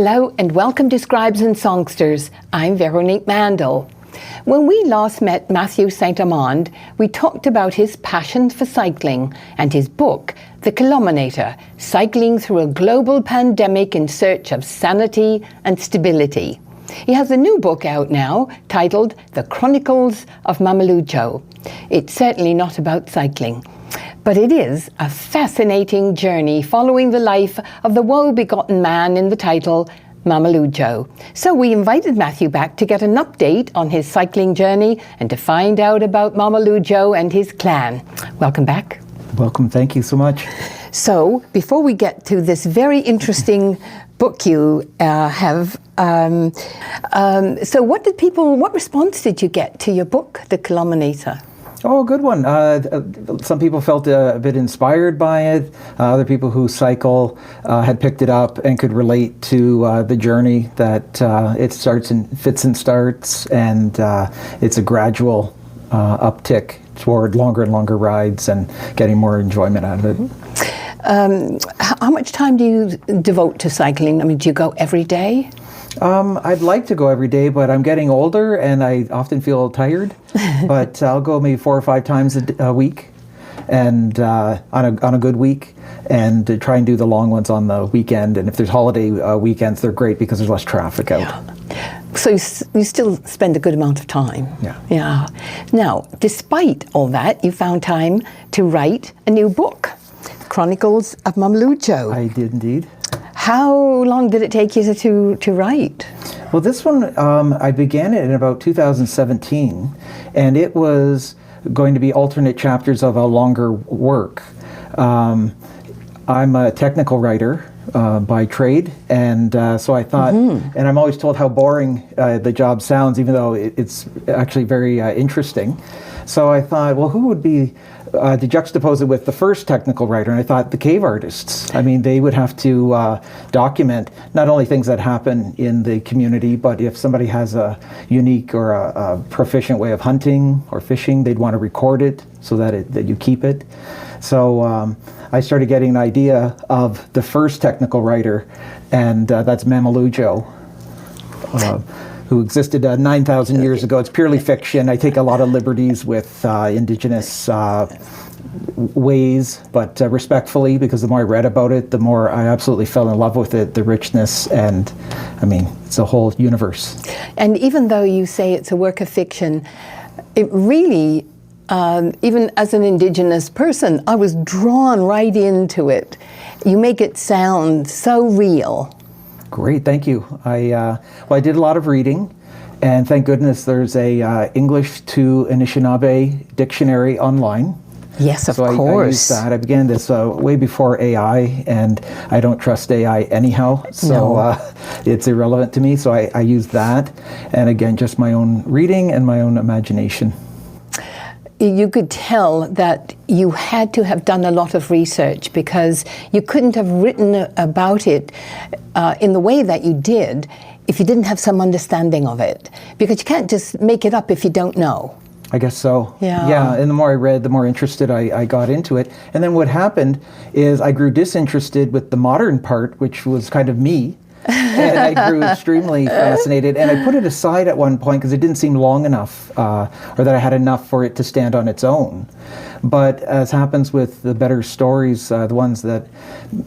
Hello and welcome to Scribes and Songsters. I'm Veronique Mandal. When we last met Matthew St. Amand, we talked about his passion for cycling and his book, The Kilominator, Cycling Through a Global Pandemic in Search of Sanity and Stability. He has a new book out now titled The Chronicles of Mamalujo. It's certainly not about cycling, but it is a fascinating journey following the life of the woebegotton man in the title, Mamalujo. So we invited Matthew back to get an update on his cycling journey and to find out about Mamalujo and his clan. Welcome back. Welcome, thank you so much. So before we get to this very interesting book you have, so what response did you get to your book, The Kilominator? Oh, good one. Some people felt a bit inspired by it. Other people who cycle had picked it up and could relate to the journey that it starts in fits and starts, and it's a gradual uptick toward longer and longer rides and getting more enjoyment out of it. How much time do you devote to cycling? I mean, do you go every day? I'd like to go every day, but I'm getting older and I often feel tired. But I'll go maybe 4 or 5 times a week, and on a good week, and try and do the long ones on the weekend. And if there's holiday weekends, they're great because there's less traffic out. Yeah. So you still spend a good amount of time. Yeah. Yeah. Now, despite all that, you found time to write a new book, Chronicles of Mamalujo. I did indeed. How long did it take you to write? Well, this one, I began it in about 2017, and it was going to be alternate chapters of a longer work. I'm a technical writer by trade, and so I thought, and I'm always told how boring the job sounds, even though it's actually very interesting. So I thought, well, who would be to juxtapose it with the first technical writer? And I thought the cave artists. I mean, they would have to document not only things that happen in the community, but if somebody has a unique or a proficient way of hunting or fishing, they'd want to record it so that you keep it. So I started getting an idea of the first technical writer, and that's Mamalujo, who existed 9,000 years ago. It's purely fiction. I take a lot of liberties with indigenous ways, but respectfully, because the more I read about it, the more I absolutely fell in love with it, the richness, and I mean, it's a whole universe. And even though you say it's a work of fiction, it really, even as an indigenous person, I was drawn right into it. You make it sound so real. Great, thank you. I did a lot of reading, and thank goodness there's a English to Anishinaabe dictionary online. Yes, of course. I used that. I began this way before AI, and I don't trust AI anyhow, so it's irrelevant to me, so I used that, and again, just my own reading and my own imagination. You could tell that you had to have done a lot of research, because you couldn't have written about it in the way that you did if you didn't have some understanding of it, because you can't just make it up if you don't know. I guess so. Yeah, and the more I read, the more interested I got into it. And then what happened is I grew disinterested with the modern part, which was kind of me. And I grew extremely fascinated, and I put it aside at one point because it didn't seem long enough, or that I had enough for it to stand on its own. But as happens with the better stories, the ones that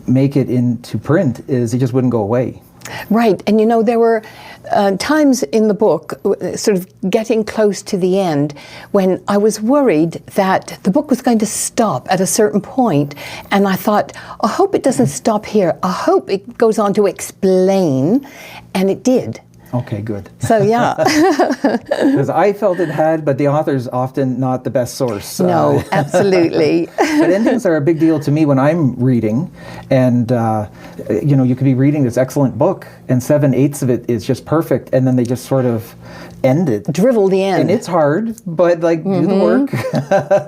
make it into print, is it just wouldn't go away. Right, and you know, there were times in the book, sort of getting close to the end, when I was worried that the book was going to stop at a certain point, and I thought, I hope it doesn't stop here. I hope it goes on to explain, and it did. Okay, good. So, yeah. Because I felt it had, but the author's often not the best source. No, absolutely. But endings are a big deal to me when I'm reading. And, you know, you could be reading this excellent book, and 7/8 of it is just perfect, and then they just sort of end it. Drivel the end. And it's hard, but, like, do the work.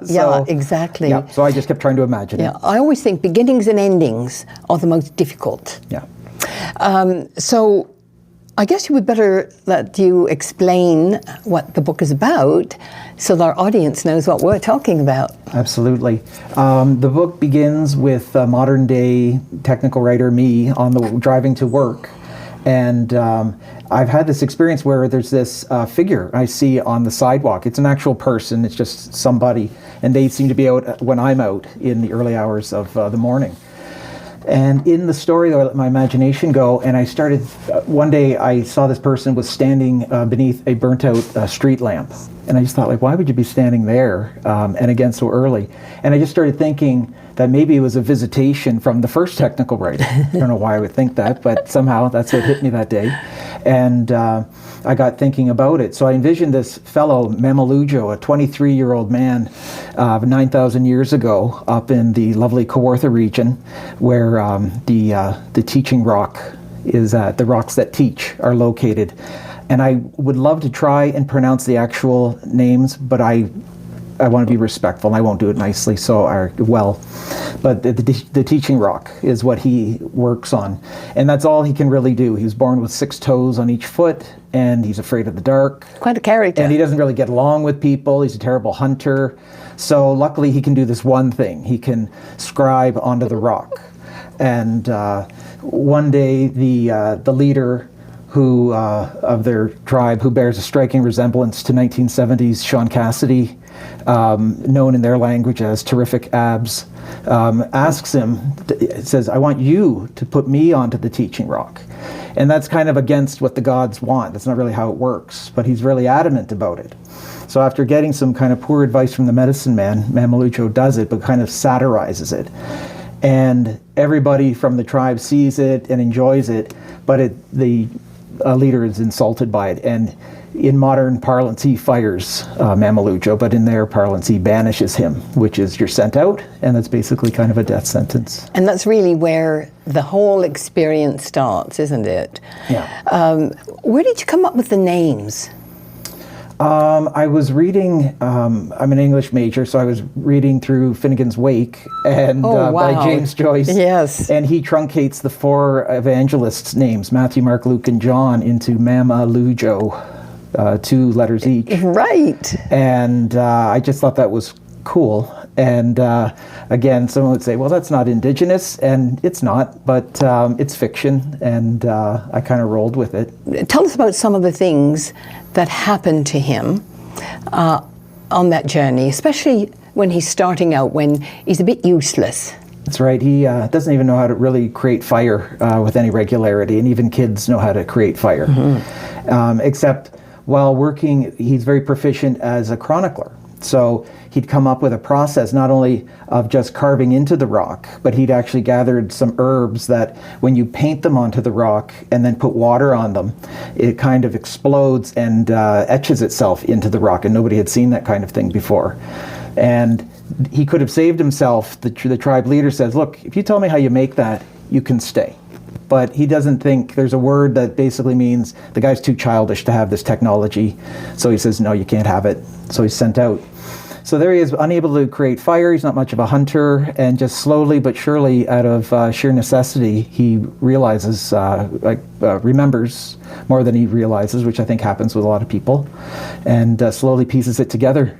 Yeah, exactly. Yeah, so I just kept trying to imagine it. I always think beginnings and endings are the most difficult. Yeah. So I guess you would better let you explain what the book is about so that our audience knows what we're talking about. Absolutely. The book begins with modern day technical writer me on the driving to work. And I've had this experience where there's this figure I see on the sidewalk. It's an actual person, it's just somebody, and they seem to be out when I'm out in the early hours of the morning. And in the story, though, I let my imagination go, and I started, one day I saw this person was standing beneath a burnt out street lamp. And I just thought, like, why would you be standing there, and again so early? And I just started thinking that maybe it was a visitation from the first technical writer. I don't know why I would think that, but somehow that's what hit me that day. And I got thinking about it. So I envisioned this fellow, Mamalujo, a 23-year-old man 9,000 years ago up in the lovely Kawartha region, where the teaching rock is at, the rocks that teach are located. And I would love to try and pronounce the actual names, but I want to be respectful, and I won't do it nicely, but the teaching rock is what he works on, and that's all he can really do. He was born with 6 toes on each foot, and he's afraid of the dark. Quite a character. And he doesn't really get along with people. He's a terrible hunter. So luckily he can do this one thing. He can scribe onto the rock. And one day the leader of their tribe, who bears a striking resemblance to 1970s Sean Cassidy, known in their language as Terrific Abs, asks him, says, I want you to put me onto the teaching rock. And that's kind of against what the gods want. That's not really how it works, but he's really adamant about it. So after getting some kind of poor advice from the medicine man, Mamalujo does it, but kind of satirizes it. And everybody from the tribe sees it and enjoys it, but the leader is insulted by it. And in modern parlance, he fires Mamalujo, but in their parlance, he banishes him, which is you're sent out, and that's basically kind of a death sentence. And that's really where the whole experience starts, isn't it? Yeah. Where did you come up with the names? I was reading, I'm an English major, so I was reading through Finnegan's Wake and by James Joyce. Yes. And he truncates the 4 evangelists' names, Matthew, Mark, Luke, and John, into Mamalujo, 2 letters each. Right. And I just thought that was cool. And again, someone would say, well, that's not indigenous, and it's not, but it's fiction, and I kind of rolled with it. Tell us about some of the things that happened to him on that journey, especially when he's starting out, when he's a bit useless. That's right. He doesn't even know how to really create fire with any regularity, and even kids know how to create fire. Mm-hmm. Except while working, he's very proficient as a chronicler. So he'd come up with a process not only of just carving into the rock, but he'd actually gathered some herbs that when you paint them onto the rock and then put water on them, it kind of explodes and etches itself into the rock, and nobody had seen that kind of thing before. And he could have saved himself. The tribe leader says, look, if you tell me how you make that, you can stay. But he doesn't think, there's a word that basically means the guy's too childish to have this technology. So he says, no, you can't have it. So he's sent out. So there he is, unable to create fire. He's not much of a hunter, and just slowly but surely, out of sheer necessity, he realizes, remembers more than he realizes, which I think happens with a lot of people, and slowly pieces it together,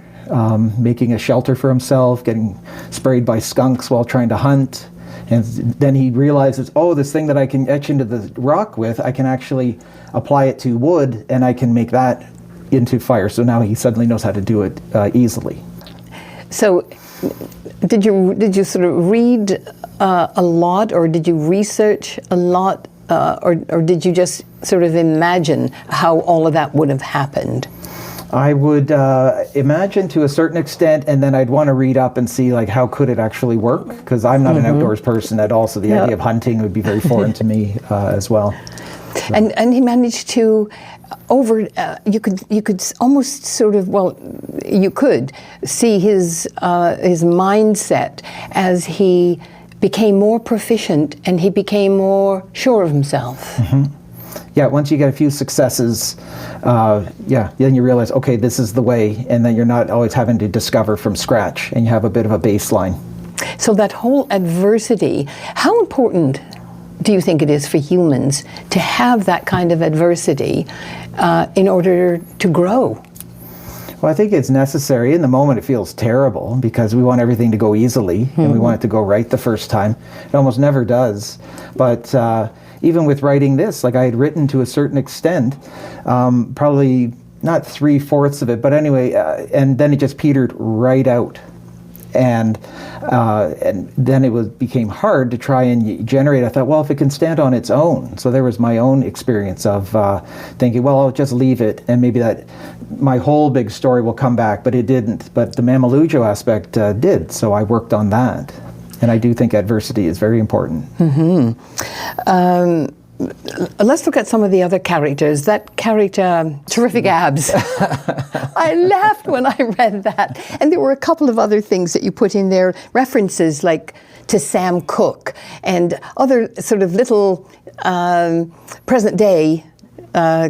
making a shelter for himself, getting sprayed by skunks while trying to hunt. And then he realizes, oh, this thing that I can etch into the rock with, I can actually apply it to wood, and I can make that into fire. So now he suddenly knows how to do it easily. So did you sort of read a lot, or did you research a lot, or did you just sort of imagine how all of that would have happened? I would imagine to a certain extent, and then I'd want to read up and see, like, how could it actually work? Because I'm not an outdoors person at all, so the idea of hunting would be very foreign to me as well. So. And he managed to you could almost sort of, you could see his mindset as he became more proficient and he became more sure of himself. Mm-hmm. Yeah, once you get a few successes, then you realize, okay, this is the way, and then you're not always having to discover from scratch, and you have a bit of a baseline. So that whole adversity, how important do you think it is for humans to have that kind of adversity in order to grow? Well, I think it's necessary. In the moment, it feels terrible because we want everything to go easily, and we want it to go right the first time. It almost never does. But even with writing this, like I had written to a certain extent, probably not 3/4 of it, but anyway, and then it just petered right out. And then it became hard to try and generate. I thought, well, if it can stand on its own. So there was my own experience of thinking, well, I'll just leave it, and maybe that my whole big story will come back, but it didn't. But the Mamalujo aspect did, so I worked on that. And I do think adversity is very important. Let's look at some of the other characters. That character, Terrific Abs. I laughed when I read that. And there were a couple of other things that you put in there, references like to Sam Cooke and other sort of little present day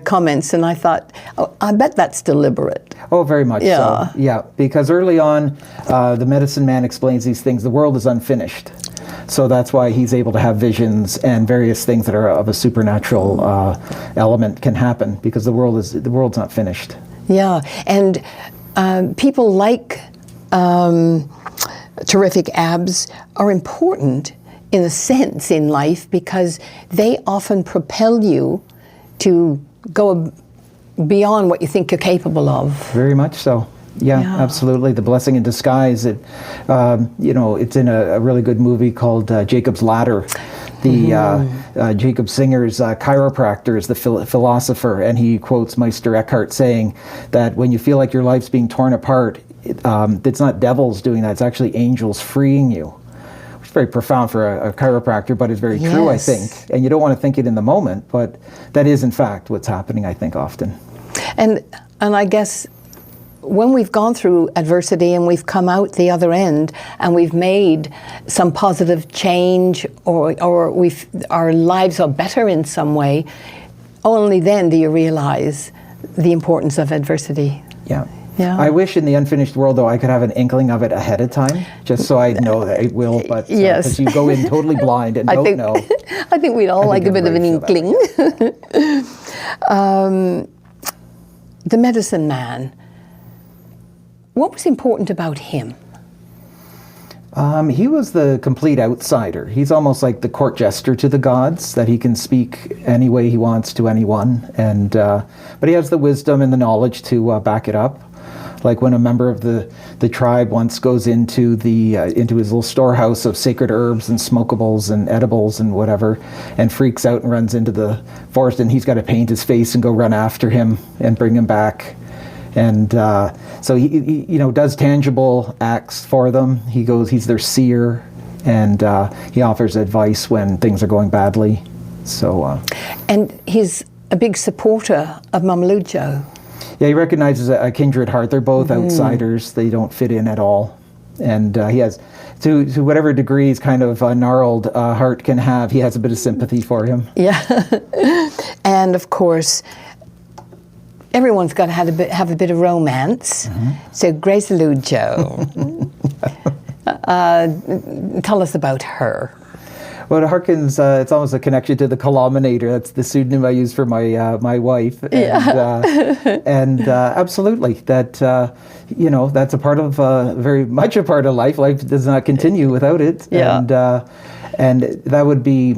comments. And I thought, oh, I bet that's deliberate. Oh, very much so. Yeah, because early on, the medicine man explains these things. The world is unfinished. So that's why he's able to have visions and various things that are of a supernatural element can happen, because the world's not finished. Yeah, and people like Terrific Abs are important in a sense in life because they often propel you to go beyond what you think you're capable of. Very much so. Yeah, absolutely. The blessing in disguise. It's in a really good movie called Jacob's Ladder. The Jacob Singer's chiropractor is the philosopher, and he quotes Meister Eckhart saying that when you feel like your life's being torn apart, it's not devils doing that, it's actually angels freeing you. It's very profound for a chiropractor, but it's very true, I think. And you don't want to think it in the moment, but that is in fact what's happening, I think, often. And I guess when we've gone through adversity and we've come out the other end and we've made some positive change or our lives are better in some way, only then do you realize the importance of adversity. Yeah. I wish in the unfinished world, though, I could have an inkling of it ahead of time, just so I know that it will, but because you go in totally blind and don't know. I think we'd all like a bit of an inkling. The medicine man. What was important about him? He was the complete outsider. He's almost like the court jester to the gods, that he can speak any way he wants to anyone, and but he has the wisdom and the knowledge to back it up. Like when a member of the tribe once goes into his little storehouse of sacred herbs and smokables and edibles and whatever, and freaks out and runs into the forest, and he's got to paint his face and go run after him and bring him back. And so he does tangible acts for them. He's their seer, and he offers advice when things are going badly. So, and he's a big supporter of Mamalujo. Yeah, he recognizes a kindred heart. They're both outsiders. They don't fit in at all. And he has, to whatever degree his kind of gnarled heart can have, he has a bit of sympathy for him. Yeah. And of course, everyone's got to have a bit of romance. So Gracielujo, tell us about her. Well, it harkens, it's almost a connection to the Kilominator. That's the pseudonym I use for my wife. And absolutely, that, that's a part of, very much a part of life. Life does not continue without it. And that would be,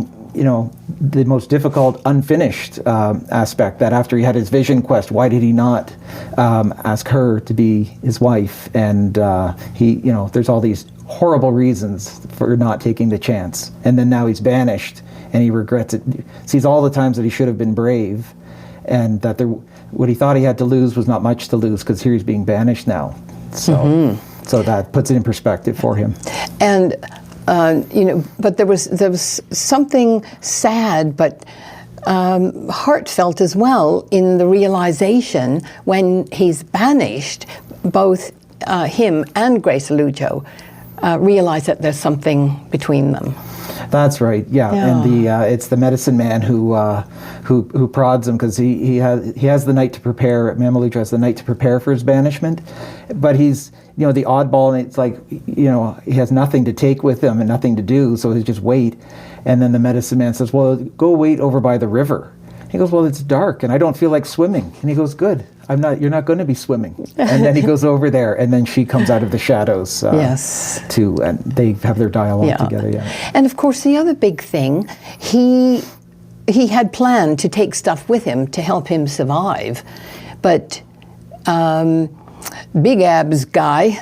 the most difficult unfinished aspect, that after he had his vision quest, why did he not ask her to be his wife? And there's all these horrible reasons for not taking the chance. And then now he's banished and he regrets it, sees all the times that he should have been brave, and that what he thought he had to lose was not much to lose, because here he's being banished now. So, so that puts it in perspective for him. And but there was something sad but heartfelt as well in the realization when he's banished. Both him and Gracielujo realize that there's something between them. That's right. Yeah. And it's the medicine man who prods him, because he has the night to prepare. Mamalujo has the night to prepare for his banishment, but he's the oddball, and it's like he has nothing to take with him and nothing to do, so he just wait. And then the medicine man says, "Well, go wait over by the river." He goes, "Well, it's dark and I don't feel like swimming." And he goes, "Good. You're not going to be swimming." And then he goes over there, and then she comes out of the shadows. And they have their dialogue together. Yeah. And of course, the other big thing, he he had planned to take stuff with him to help him survive, but Big Ab's guy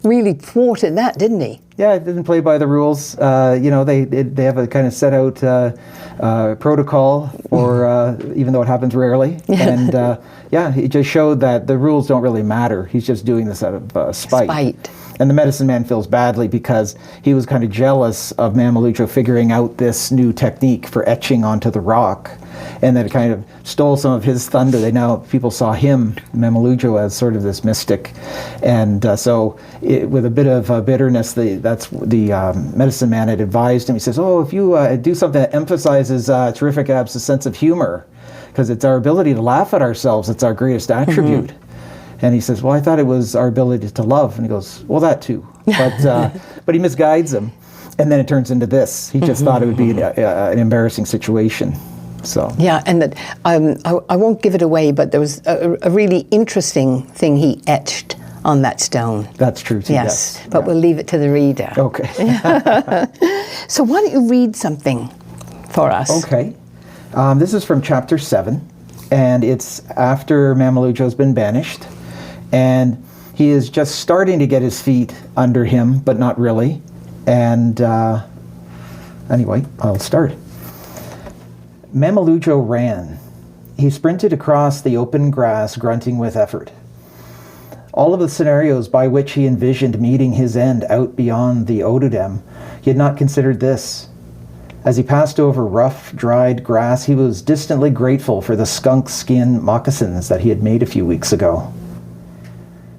really thwarted that, didn't he? Yeah, it didn't play by the rules. They have a kind of set out protocol for, even though it happens rarely. And it just showed that the rules don't really matter. He's just doing this out of spite. And the medicine man feels badly because he was kind of jealous of Mamalujo figuring out this new technique for etching onto the rock. And that it kind of stole some of his thunder. People saw him, Mamalujo, as sort of this mystic. And with a bit of bitterness, that's the medicine man had advised him. He says, if you do something that emphasizes Terrific Ab's sense of humor, because it's our ability to laugh at ourselves, it's our greatest attribute. Mm-hmm. And he says, well, I thought it was our ability to love. And he goes, well, that too. But he misguides him. And then it turns into this. He just thought it would be an embarrassing situation. So. Yeah, and that, I won't give it away, but there was a really interesting thing he etched on that stone. That's true too, yes. But we'll leave it to the reader. Okay. So why don't you read something for us? Okay. This is from chapter 7, and it's after Mamalujo's been banished, and he is just starting to get his feet under him, but not really. And anyway, I'll start. Mamalujo ran. He sprinted across the open grass, grunting with effort. All of the scenarios by which he envisioned meeting his end out beyond the Odudem, he had not considered this. As he passed over rough, dried grass, he was distantly grateful for the skunk skin moccasins that he had made a few weeks ago.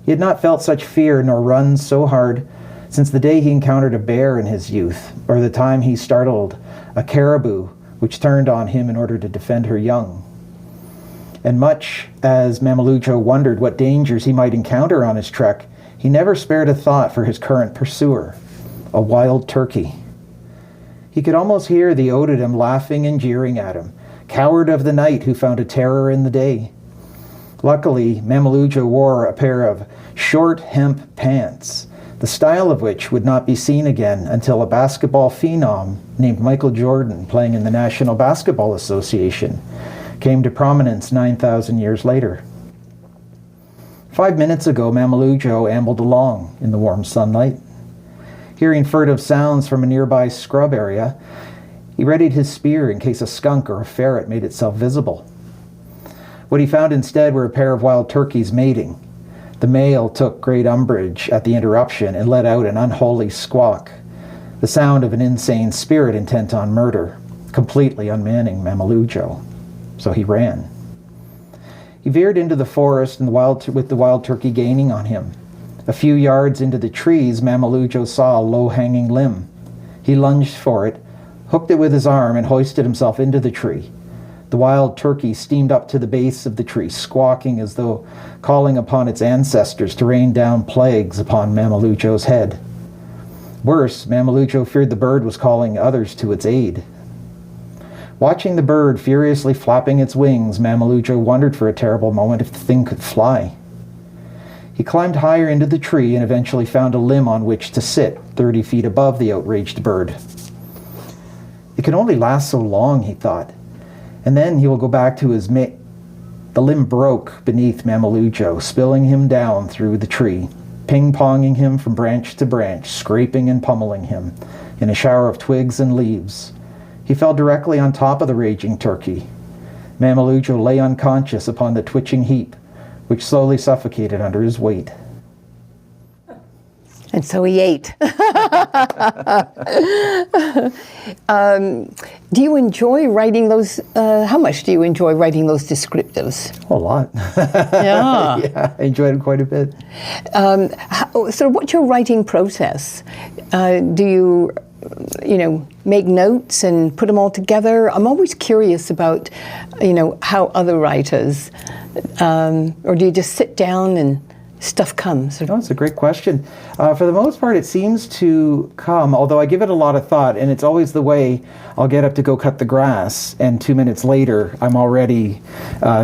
He had not felt such fear nor run so hard since the day he encountered a bear in his youth, or the time he startled a caribou which turned on him in order to defend her young. And much as Mamalujo wondered what dangers he might encounter on his trek, he never spared a thought for his current pursuer, a wild turkey. He could almost hear the Odudem laughing and jeering at him, coward of the night who found a terror in the day. Luckily, Mamalujo wore a pair of short hemp pants, the style of which would not be seen again until a basketball phenom named Michael Jordan, playing in the National Basketball Association, came to prominence 9,000 years later. 5 minutes ago, Mamalujo ambled along in the warm sunlight. Hearing furtive sounds from a nearby scrub area, he readied his spear in case a skunk or a ferret made itself visible. What he found instead were a pair of wild turkeys mating. The male took great umbrage at the interruption and let out an unholy squawk, the sound of an insane spirit intent on murder, completely unmanning Mamalujo. So he ran. He veered into the forest and with the wild turkey gaining on him. A few yards into the trees, Mamalujo saw a low-hanging limb. He lunged for it, hooked it with his arm, and hoisted himself into the tree. The wild turkey steamed up to the base of the tree, squawking as though calling upon its ancestors to rain down plagues upon Mamalujo's head. Worse, Mamalujo feared the bird was calling others to its aid. Watching the bird furiously flapping its wings, Mamalujo wondered for a terrible moment if the thing could fly. He climbed higher into the tree and eventually found a limb on which to sit, 30 feet above the outraged bird. It can only last so long, he thought, and then he will go back to his mate. The limb broke beneath Mamalujo, spilling him down through the tree, ping-ponging him from branch to branch, scraping and pummeling him in a shower of twigs and leaves. He fell directly on top of the raging turkey. Mamalujo lay unconscious upon the twitching heap, which slowly suffocated under his weight. And so he ate. Do you enjoy writing those? How much do you enjoy writing those descriptives? A lot. Yeah. Yeah, I enjoyed them quite a bit. So what's your writing process? Do you make notes and put them all together? I'm always curious about, how other writers, or do you just sit down and stuff comes? No, it's a great question. For the most part, it seems to come, although I give it a lot of thought, and it's always the way I'll get up to go cut the grass, and 2 minutes later, I'm already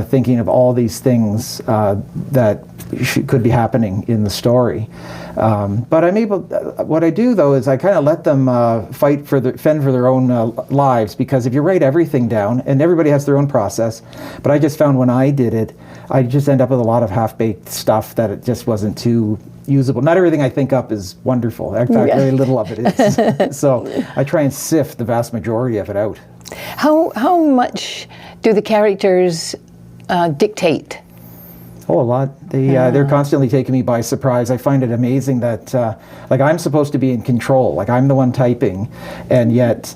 thinking of all these things that could be happening in the story. But I'm able. What I do though is I kind of let them fend for their own lives, because if you write everything down, and everybody has their own process, but I just found when I did it, I just end up with a lot of half-baked stuff that it just wasn't too usable. Not everything I think up is wonderful. In fact, very little of it is. So I try and sift the vast majority of it out. How much do the characters dictate? Oh, a lot. They're constantly taking me by surprise. I find it amazing that, like, I'm supposed to be in control. Like, I'm the one typing, and yet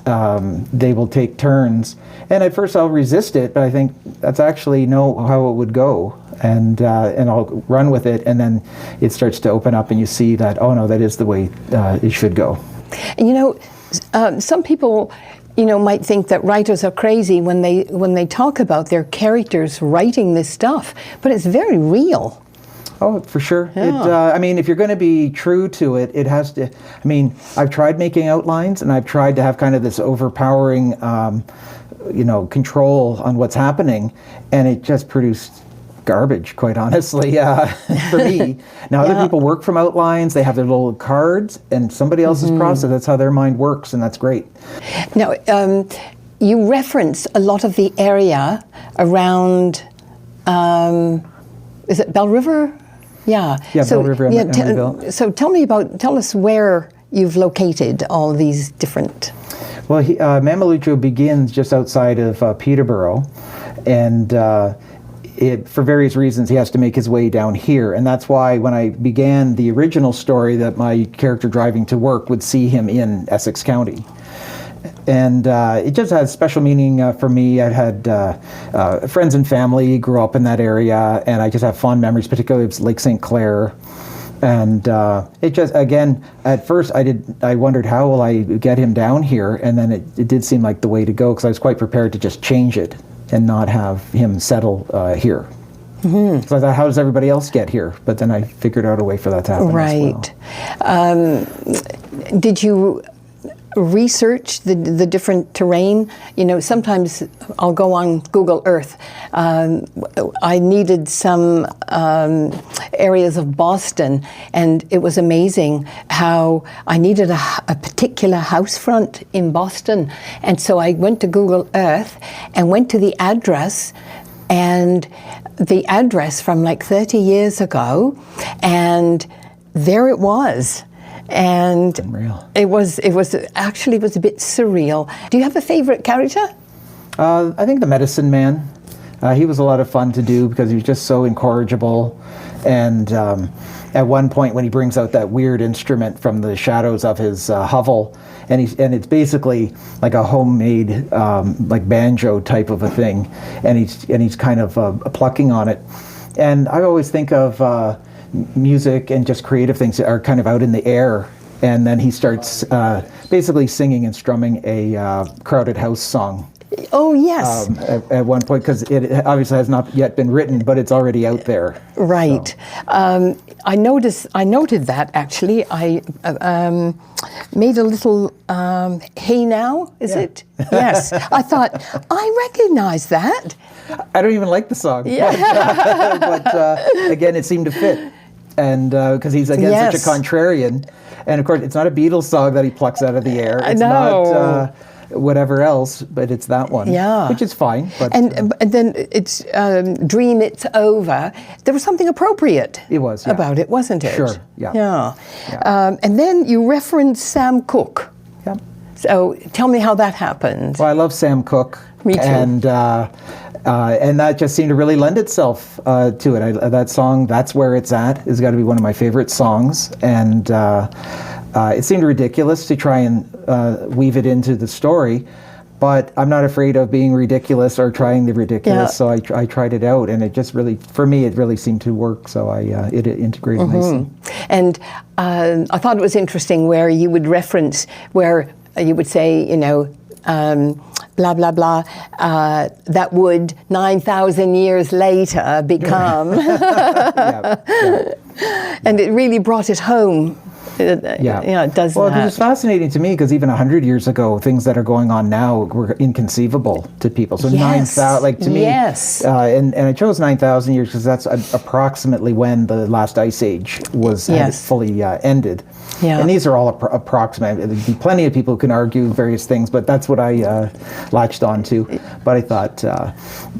they will take turns. And at first I'll resist it, but I think that's actually how it would go. And I'll run with it, and then it starts to open up, and you see that, oh no, that is the way it should go. And some people, might think that writers are crazy when they talk about their characters writing this stuff, but it's very real. Oh, for sure. Yeah. If you're going to be true to it, it has to. I've tried making outlines, and I've tried to have kind of this overpowering, control on what's happening, and it just produced garbage, quite honestly, for me. Now, other people work from outlines, they have their little cards, and somebody else's process, that's how their mind works, and that's great. Now, you reference a lot of the area around, is it Bell River? Yeah. Yeah, Bell River and Emeryville. So tell us where you've located all these different... Well, Mamalujo begins just outside of Peterborough, and for various reasons, he has to make his way down here. And that's why when I began the original story, that my character driving to work would see him in Essex County. And it just has special meaning for me. I had friends and family grew up in that area, and I just have fond memories, particularly of Lake St. Clair. And it just, again, at first I wondered, how will I get him down here? And then it did seem like the way to go, because I was quite prepared to just change it and not have him settle here. So I thought, how does everybody else get here? But then I figured out a way for that to happen as well. Did you research the different terrain? Sometimes I'll go on Google Earth. I needed some areas of Boston, and it was amazing how I needed a particular house front in Boston. And so I went to Google Earth and went to the address, and the address from like 30 years ago, and there it was. And Unreal. it was actually a bit surreal. Do you have a favorite character? I think the Medicine Man. He was a lot of fun to do because he was just so incorrigible. And at one point when he brings out that weird instrument from the shadows of his hovel, and it's basically like a homemade like banjo type of a thing, and he's kind of plucking on it. And I always think of music and just creative things that are kind of out in the air, and then he starts basically singing and strumming a Crowded House song. Oh, yes. At one point, because it obviously has not yet been written, but it's already out there. Right. So. I noted that, actually. I made a little Hey Now, is it? Yes. I thought, I recognize that. I don't even like the song. Yeah. But again, it seemed to fit. And because he's, again, such a contrarian. And of course, it's not a Beatles song that he plucks out of the air. It's not whatever else, but it's that one. Yeah. Which is fine. But, and then it's Dream It's Over. There was something appropriate about it, wasn't it? Sure, yeah. And then you referenced Sam Cooke. Yeah. So tell me how that happened. Well, I love Sam Cooke. Me too. And that just seemed to really lend itself to it. That song, That's Where It's At, has got to be one of my favorite songs. And it seemed ridiculous to try and weave it into the story, but I'm not afraid of being ridiculous or trying the ridiculous, so I tried it out, and it just really, for me, it really seemed to work, so it integrated nicely. And I thought it was interesting where you would reference, where you would say, blah, blah, blah, that would 9,000 years later become. And it really brought it home. it does well, that. it's fascinating to me because even 100 years ago, things that are going on now were inconceivable to people. So Yes. 9,000, like to me, Yes. and I chose 9,000 years because that's approximately when the last ice age was had Yes. fully ended. Yeah. And these are all approximate. There'd be plenty of people who can argue various things, but that's what I latched on to. But I thought,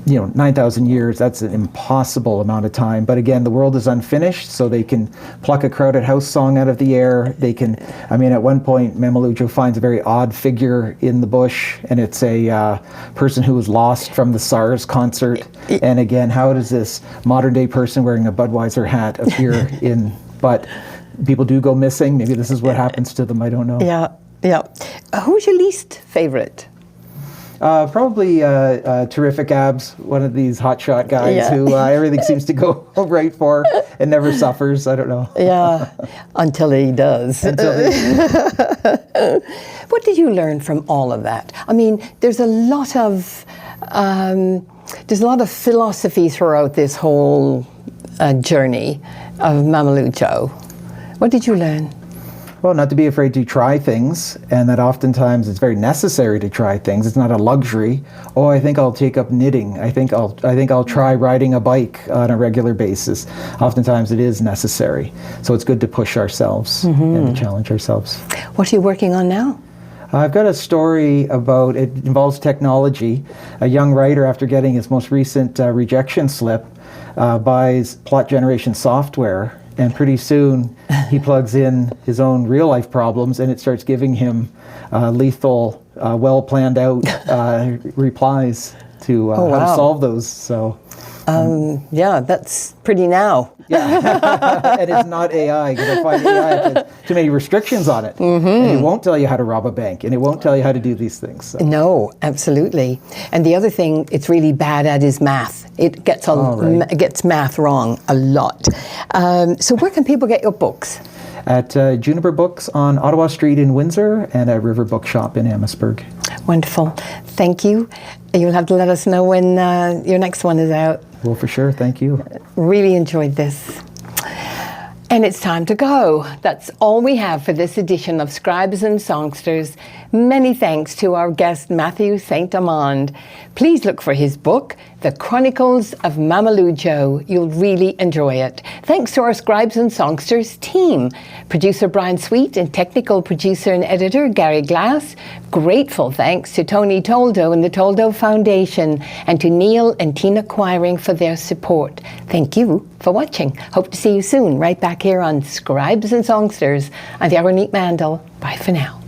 9,000 years, that's an impossible amount of time. But again, the world is unfinished, so they can pluck a crowded house song out of the air. They can, at one point, Mamalujo finds a very odd figure in the bush, and it's a person who was lost from the SARS concert. And again, how does this modern day person wearing a Budweiser hat appear but people do go missing. Maybe this is what happens to them. I don't know. Yeah. Who's your least favorite? Probably Terrific Abs, one of these hotshot guys who everything seems to go right for and never suffers. I don't know. Yeah, until he does. What did you learn from all of that? There's a lot of philosophy throughout this whole journey of Mamalujo. What did you learn? Well, not to be afraid to try things, and that oftentimes it's very necessary to try things. It's not a luxury. Oh, I think I'll take up knitting. I think I'll try riding a bike on a regular basis. Oftentimes it is necessary. So it's good to push ourselves and to challenge ourselves. What are you working on now? I've got a story it involves technology. A young writer, after getting his most recent rejection slip, buys plot generation software, and pretty soon he plugs in his own real life problems, and it starts giving him lethal, well planned out replies to how to solve those. So, that's pretty now. Yeah, and it's not AI, because I find AI has too many restrictions on it. And it won't tell you how to rob a bank, and it won't tell you how to do these things. So. No, absolutely. And the other thing it's really bad at is math. It gets it gets math wrong a lot. So where can people get your books? At Juniper Books on Ottawa Street in Windsor, and at River Bookshop in Amherstburg. Wonderful. Thank you. You'll have to let us know when your next one is out. Well, for sure. Thank you. Really enjoyed this. And it's time to go. That's all we have for this edition of Scribes and Songsters. Many thanks to our guest, Matthew St. Amand. Please look for his book, The Chronicles of Mamalujo. You'll really enjoy it. Thanks to our Scribes and Songsters team, producer Brian Sweet and technical producer and editor Gary Glass. Grateful thanks to Tony Toldo and the Toldo Foundation, and to Neil and Tina Quiring for their support. Thank you for watching. Hope to see you soon, right back here on Scribes and Songsters. I'm Veronique Mandal. Bye for now.